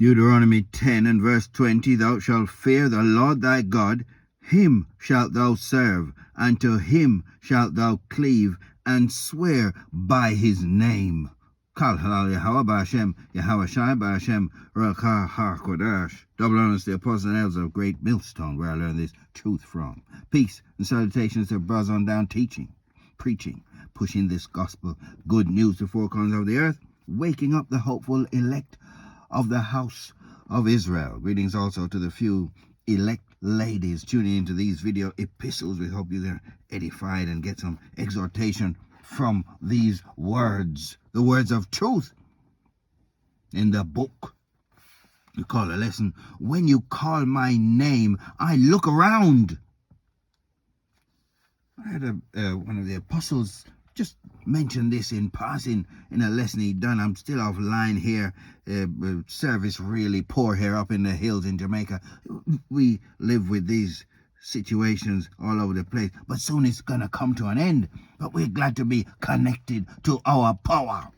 Deuteronomy 10 and verse 20, thou shalt fear the Lord thy God, him shalt thou serve, and to him shalt thou cleave, and swear by his name. Kal halal Yahweh Ba'Hashem, Yahweh Shai Ba'Hashem, Rakah HaKodesh. Double honors to the apostles and elders of Great Millstone, where I learned this truth from. Peace and salutations to brothers on down teaching, preaching, pushing this gospel, good news to four corners of the earth, waking up the hopeful elect of the house of Israel. Greetings also to the few elect ladies tuning into these video epistles. We hope you're edified and get some exhortation from these words, the words of truth in the book. You call a lesson, when you call my name, I look around. I had one of the apostles just mention this in passing in a lesson he'd done. I'm still offline here. Service really poor here up in the hills in Jamaica. We live with these situations all over the place, but soon it's gonna come to an end. But we're glad to be connected to our power,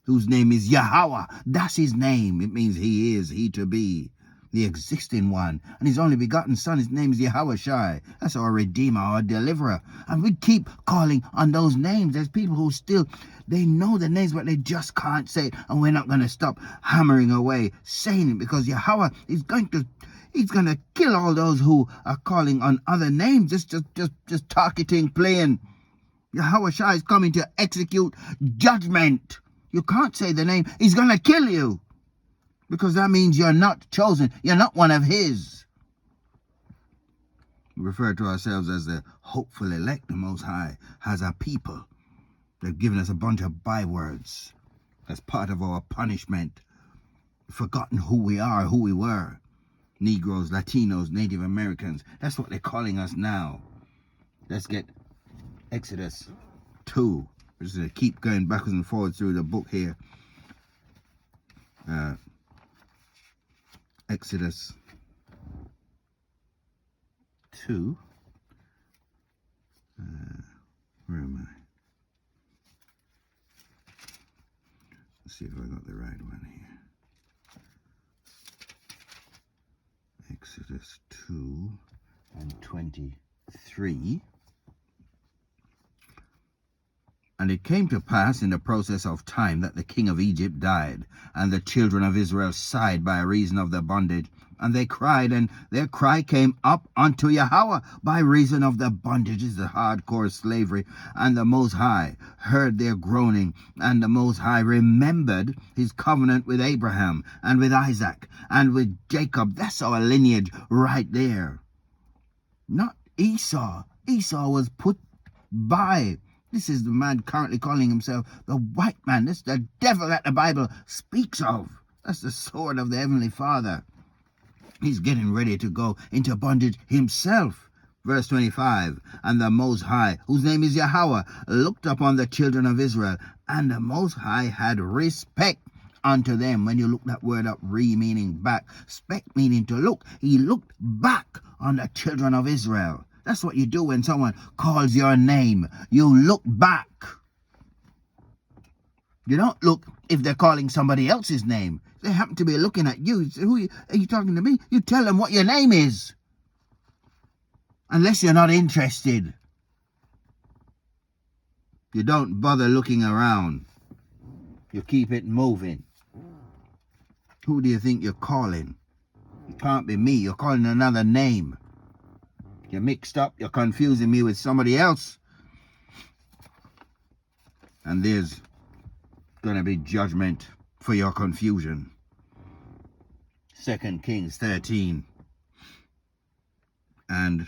whose name is Yahweh. That's his name. It means he is, he to be, the existing one, and his only begotten son. His name is Yahweh Shai. That's our Redeemer, our Deliverer. And we keep calling on those names. There's people who still, they know the names, but they just can't say it. And we're not going to stop hammering away saying it, because Yahweh is going to, he's going to kill all those who are calling on other names, just targeting, playing. Yahweh Shai is coming to execute judgment. You can't say the name. He's going to kill you, because that means you're not chosen. You're not one of his. We refer to ourselves as the hopeful elect. The Most High has a people. They've given us a bunch of bywords as part of our punishment. We've forgotten who we are, who we were. Negroes, Latinos, Native Americans. That's what they're calling us now. Let's get Exodus 2. We're just going to keep going backwards and forwards through the book here. Exodus 2. Where am I? Let's see if I got the right one here. Exodus 2 and 23. And it came to pass in the process of time that the king of Egypt died, and the children of Israel sighed by reason of their bondage. And they cried, and their cry came up unto Yahweh by reason of the bondages, the hardcore slavery. And the Most High heard their groaning, and the Most High remembered his covenant with Abraham, and with Isaac, and with Jacob. That's our lineage right there. Not Esau. Esau was put by. This is the man currently calling himself the white man. This is the devil that the Bible speaks of. That's the sword of the Heavenly Father. He's getting ready to go into bondage himself. Verse 25, and the Most High, whose name is Yahweh, looked upon the children of Israel, and the Most High had respect unto them. When you look that word up, meaning back, spec meaning to look, he looked back on the children of Israel. That's what you do when someone calls your name. You look back. You don't look if they're calling somebody else's name. They happen to be looking at you. You say, are you talking to me? You tell them what your name is. Unless you're not interested. You don't bother looking around. You keep it moving. Who do you think you're calling? It can't be me. You're calling another name. You're mixed up. You're confusing me with somebody else. And there's going to be judgment for your confusion. 2 Kings 13 and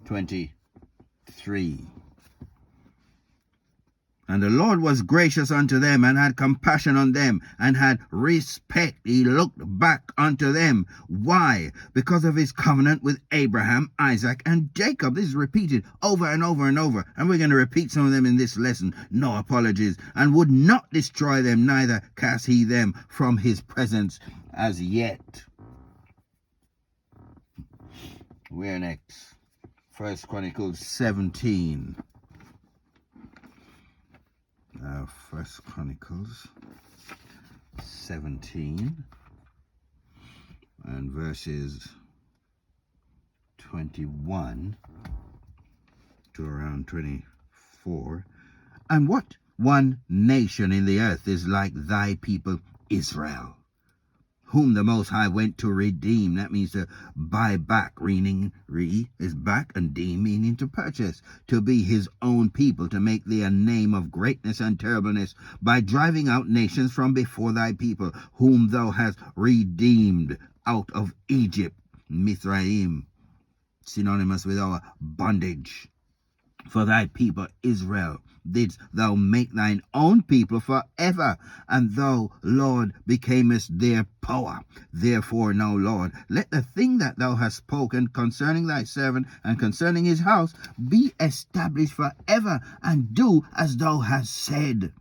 23. And the Lord was gracious unto them, and had compassion on them, and had respect. He looked back unto them. Why? Because of his covenant with Abraham, Isaac, and Jacob. This is repeated over and over and over. And we're going to repeat some of them in this lesson. No apologies. And would not destroy them, neither cast he them from his presence as yet. Where next? 1 Chronicles 17. 1 Chronicles 17 and verses 21 to around 24. And what one nation in the earth is like thy people Israel, whom the Most High went to redeem? That means to buy back. Re is back, and deem meaning to purchase, to be his own people, to make thee a name of greatness and terribleness, by driving out nations from before thy people, whom thou hast redeemed out of Egypt. Mithraim, synonymous with our bondage. For thy people Israel didst thou make thine own people forever, and thou, Lord, becamest their power. Therefore now, Lord, let the thing that thou hast spoken concerning thy servant and concerning his house be established forever, and do as thou hast said.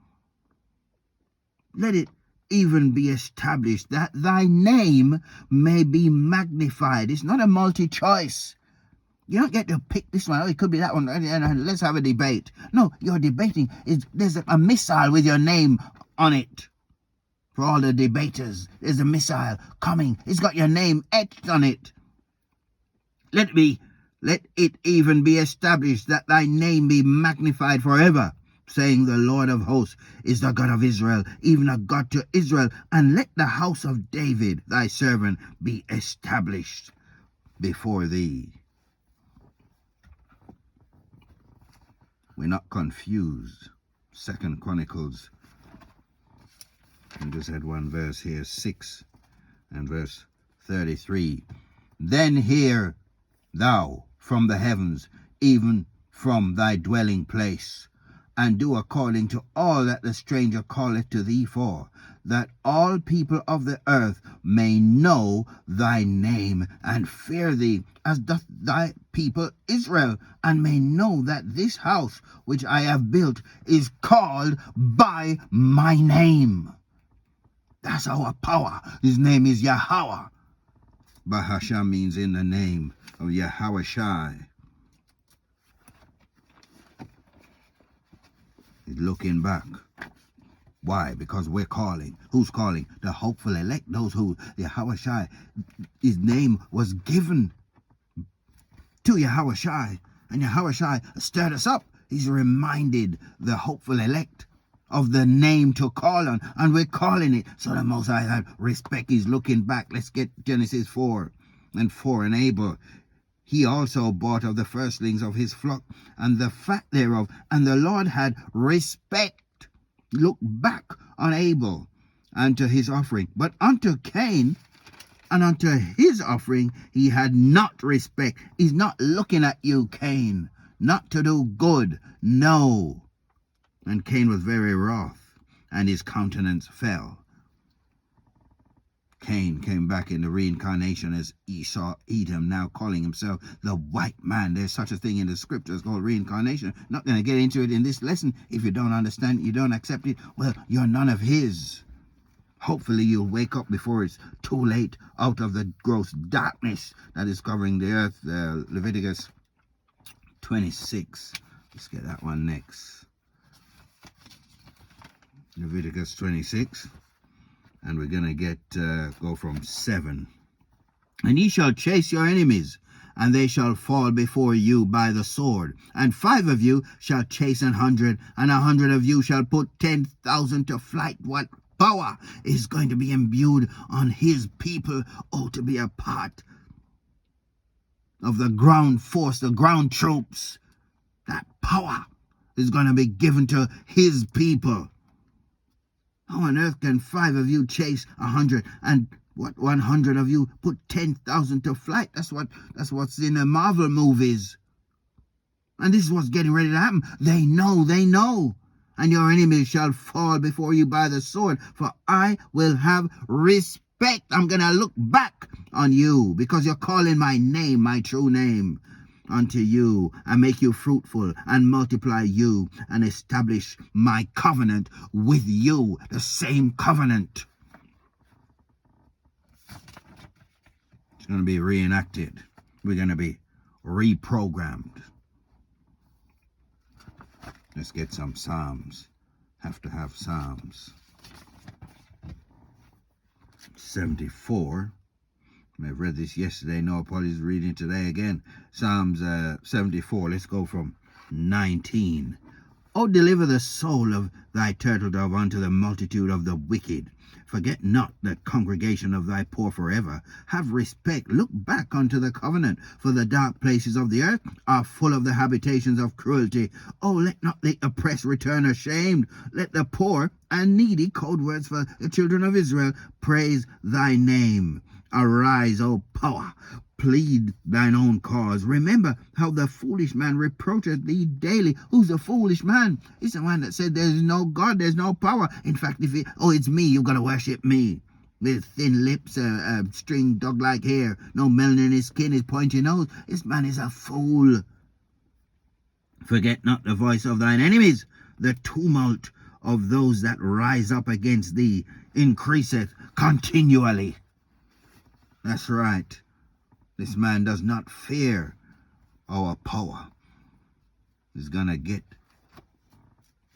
Let it even be established, that thy name may be magnified. It's not a multi-choice. You don't get to pick this one. Oh, it could be that one. And let's have a debate. No, you're debating. There's a missile with your name on it. For all the debaters, there's a missile coming. It's got your name etched on it. Let it even be established, that thy name be magnified forever, saying, the Lord of hosts is the God of Israel, even a God to Israel. And let the house of David, thy servant, be established before thee. We're not confused. 2 Chronicles, I just had one verse here, 6 and verse 33. Then hear thou from the heavens, even from thy dwelling place, and do according to all that the stranger calleth to thee for, that all people of the earth may know thy name and fear thee, as doth thy people Israel, and may know that this house which I have built is called by my name. That's our power. His name is Yahweh. Bahasha means in the name of Yahweh Shai. He's looking back. Why? Because we're calling. Who's calling? The hopeful elect, those who Yahweh Shai, his name was given to Yahweh Shai, and Yahweh Shai stirred us up. He's reminded the hopeful elect of the name to call on, and we're calling it. So the Most High had respect. He's looking back. Let's get Genesis 4 and Abel. He also bought of the firstlings of his flock and the fat thereof, and the Lord had respect. Look back on Abel and to his offering, but unto Cain and unto his offering he had not respect. He's not looking at you, Cain, not to do good, no. And Cain was very wroth, and his countenance fell. Cain came back in the reincarnation as Esau, Edom, now calling himself the white man. There's such a thing in the scriptures called reincarnation. Not going to get into it in this lesson. If you don't understand it, you don't accept it, well, you're none of his. Hopefully you'll wake up before it's too late out of the gross darkness that is covering the earth. Leviticus 26. Let's get that one next. Leviticus 26. And we're going to get go from 7. And ye shall chase your enemies, and they shall fall before you by the sword. And 5 of you shall chase 100, and 100 of you shall put 10,000 to flight. What power is going to be imbued on his people? Oh, to be a part of the ground force, the ground troops. That power is going to be given to his people. How on earth can 5 of you chase 100, and 100 of you put 10,000 to flight? That's what's in the Marvel movies. And this is what's getting ready to happen. They know. And your enemies shall fall before you by the sword, for I will have respect. I'm going to look back on you because you're calling my name, my true name, unto you, and make you fruitful and multiply you and establish my covenant with you, the same covenant. It's going to be reenacted. We're going to be reprogrammed. Let's get some Psalms. Have to have Psalms. 74 I've read this yesterday. No apologies, reading today again. Psalms 74. Let's go from 19. O deliver the soul of thy turtle dove unto the multitude of the wicked. Forget not the congregation of thy poor forever. Have respect. Look back unto the covenant, for the dark places of the earth are full of the habitations of cruelty. Oh, let not the oppressed return ashamed. Let the poor and needy, code words for the children of Israel, praise thy name. Arise, O power. Plead thine own cause. Remember how the foolish man reproacheth thee daily. Who's a foolish man? It's the one that said there's no God, there's no power. In fact, it's me, you've got to worship me. With thin lips, string dog-like hair, no melanin in his skin, his pointy nose. This man is a fool. Forget not the voice of thine enemies. The tumult of those that rise up against thee increaseth continually. That's right. This man does not fear our power. He's going to get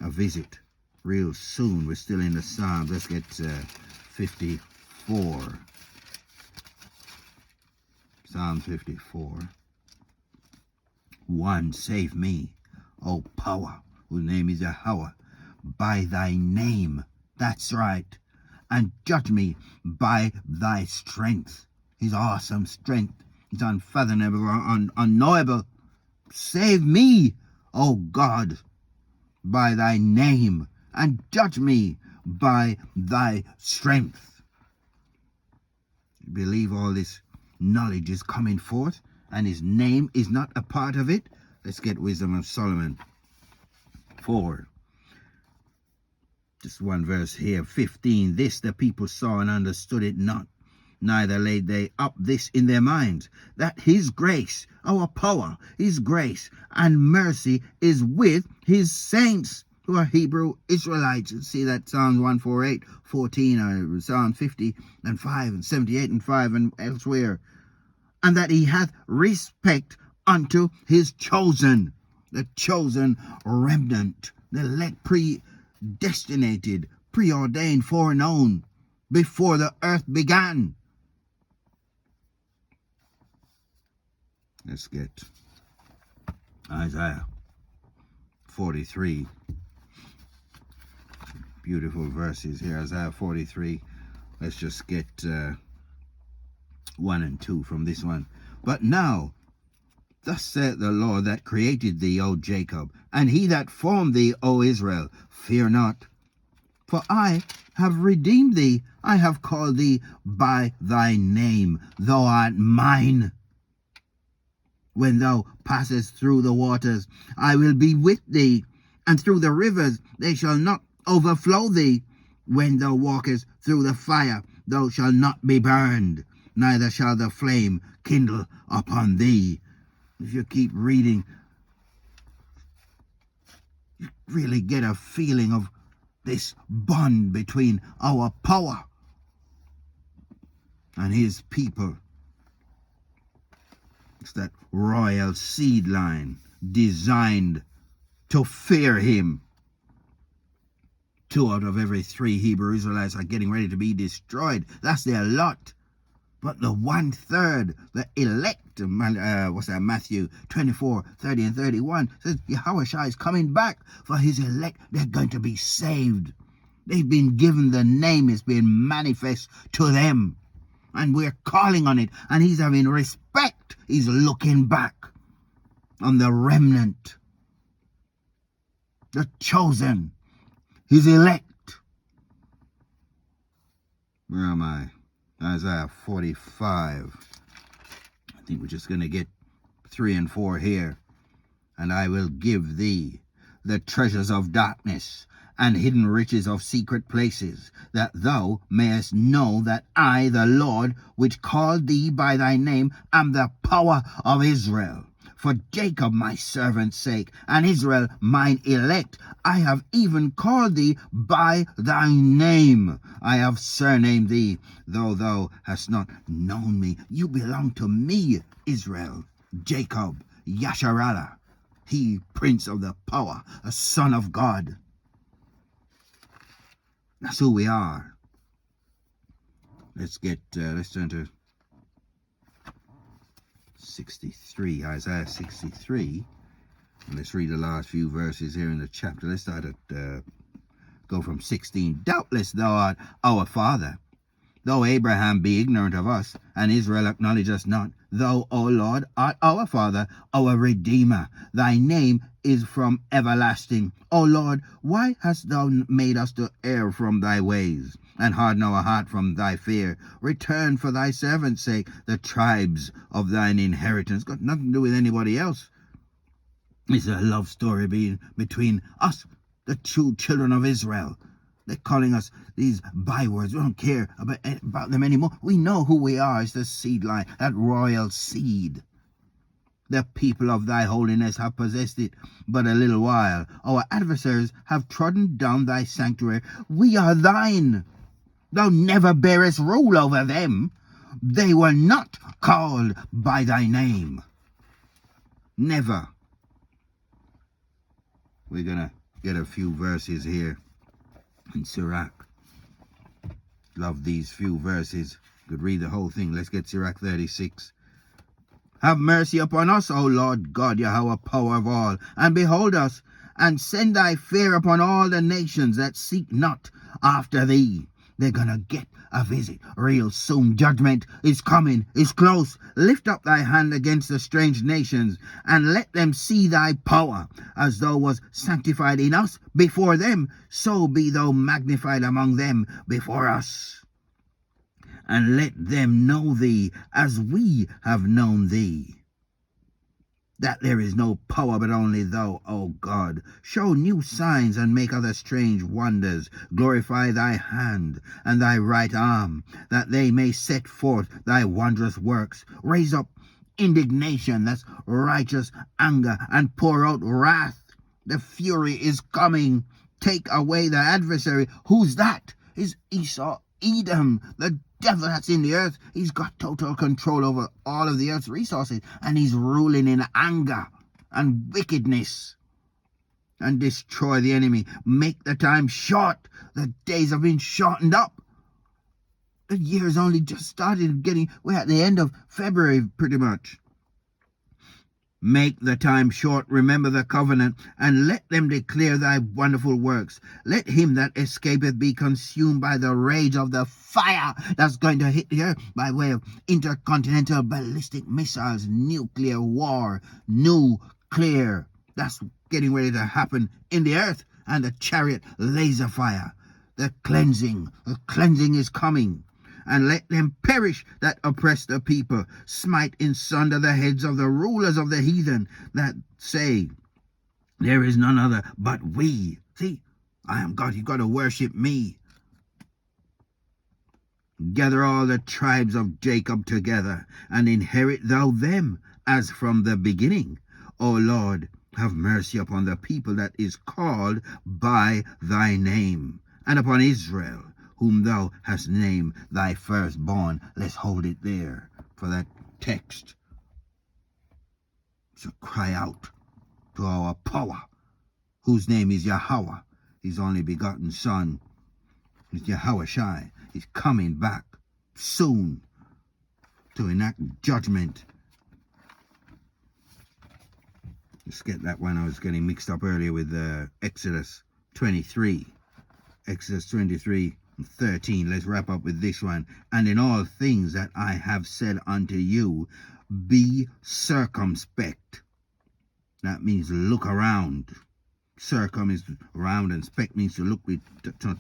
a visit real soon. We're still in the Psalms. Let's get 54. Psalm 54. 1. Save me, O power, whose name is Yahweh, by thy name. That's right. And judge me by thy strength. His awesome strength. It's unfathomable, unknowable. Save me, O God, by thy name, and judge me by thy strength. You believe all this knowledge is coming forth, and his name is not a part of it? Let's get Wisdom of Solomon 4. Just one verse here. 15. This the people saw and understood it not. Neither laid they up this in their minds, that his grace, our power, his grace and mercy is with his saints who are Hebrew Israelites. See that Psalms 148, 14, Psalm 50 and 5, and 78 and 5, and elsewhere. And that he hath respect unto his chosen, the chosen remnant, the elect, predestinated, preordained, foreknown, before the earth began. Let's get Isaiah 43. Beautiful verses here. Isaiah 43. Let's just get 1 and 2 from this one. But now, thus saith the Lord that created thee, O Jacob, and he that formed thee, O Israel, fear not. For I have redeemed thee. I have called thee by thy name. Thou art mine. When thou passest through the waters, I will be with thee, and through the rivers they shall not overflow thee. When thou walkest through the fire, thou shalt not be burned, neither shall the flame kindle upon thee. If you keep reading, you really get a feeling of this bond between our power and his people. It's that royal seed line designed to fear him. 2 out of every 3 Hebrew Israelites are getting ready to be destroyed. That's their lot. But the 1/3, the elect, Matthew 24, 30 and 31, says Yahushua is coming back for his elect. They're going to be saved. They've been given the name. It's been manifest to them. And we're calling on it. And he's having respect. He's looking back on the remnant, the chosen, his elect. Where am I? Isaiah 45. I think we're just going to get 3 and 4 here. And I will give thee the treasures of darkness and hidden riches of secret places, that thou mayest know that I, the Lord, which called thee by thy name, am the power of Israel. For Jacob my servant's sake, and Israel mine elect, I have even called thee by thy name. I have surnamed thee, though thou hast not known me. You belong to me, Israel, Jacob, Yasharallah, he prince of the power, a son of God. That's who we are. Let's turn to 63, Isaiah 63. And let's read the last few verses here in the chapter. Let's start at, go from 16. Doubtless thou art our father, though Abraham be ignorant of us, and Israel acknowledge us not. Thou, O Lord, art our Father, our Redeemer. Thy name is from everlasting. O Lord, why hast thou made us to err from thy ways, and harden our heart from thy fear? Return for thy servant's sake the tribes of thine inheritance. Got nothing to do with anybody else. It's a love story between us, the true children of Israel. They're calling us these bywords. We don't care about them anymore. We know who we are as the seed line, that royal seed. The people of thy holiness have possessed it but a little while. Our adversaries have trodden down thy sanctuary. We are thine. Thou never bearest rule over them. They were not called by thy name. Never. We're going to get a few verses here in Sirach. Love these few verses. Could read the whole thing. Let's get Sirach 36. Have mercy upon us, O Lord God, Yahweh, power of all, and behold us, and send thy fear upon all the nations that seek not after thee. They're gonna get a visit real soon. Judgment is coming, is close. Lift up thy hand against the strange nations, and let them see thy power, as thou was sanctified in us before them, so be thou magnified among them before us. And let them know thee as we have known thee, that there is no power but only thou, O God. Show new signs and make other strange wonders. Glorify thy hand and thy right arm, that they may set forth thy wondrous works. Raise up indignation, that's righteous anger, and pour out wrath. The fury is coming. Take away the adversary. Who's that? Is Esau, Edom, the devil that's in the earth. He's got total control over all of the earth's resources, and he's ruling in anger and wickedness. And destroy the enemy. Make the time short. The days have been shortened up. The year's only just started we're at the end of February pretty much. Make the time short, remember the covenant, and let them declare thy wonderful works. Let him that escapeth be consumed by the rage of the fire that's going to hit the earth by way of intercontinental ballistic missiles, nuclear war, nuclear. That's getting ready to happen in the earth, and the chariot laser fire. The cleansing is coming. And let them perish that oppress the people. Smite in sunder the heads of the rulers of the heathen that say, there is none other but we. See, I am God. You've got to worship me. Gather all the tribes of Jacob together, and inherit thou them as from the beginning. O Lord, have mercy upon the people that is called by thy name, and upon Israel, whom thou hast named thy firstborn. Let's hold it there for that text. So cry out to our power, whose name is Yahweh, his only begotten Son. Is Yahweh Shai. He's coming back soon to enact judgment. Let's get that one. I was getting mixed up earlier with Exodus 23. Exodus 23:13. Let's wrap up with this one. And in all things that I have said unto you, be circumspect. That means look around. Circum is around, and spect means to look. We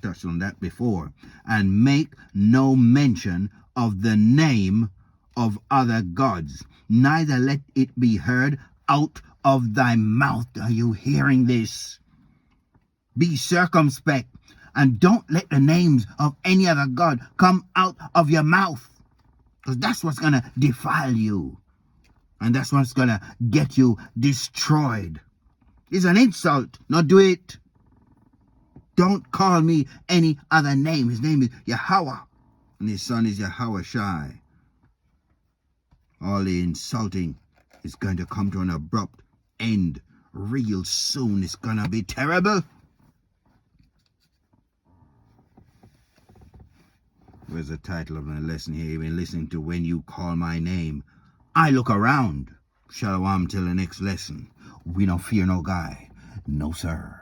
touched on that before. And make no mention of the name of other gods, neither let it be heard out of thy mouth. Are you hearing this? Be circumspect, and don't let the names of any other god come out of your mouth, because that's what's going to defile you, and that's what's going to get you destroyed. It's an insult. Not do it. Don't call me any other name. His name is Yahweh, and his son is Yahweh Shai. All the insulting is going to come to an abrupt end real soon. It's going to be terrible. Where's the title of my lesson here? You've been listening to When You Call My Name, I look around. Shalom till the next lesson. We don't fear no guy. No, sir.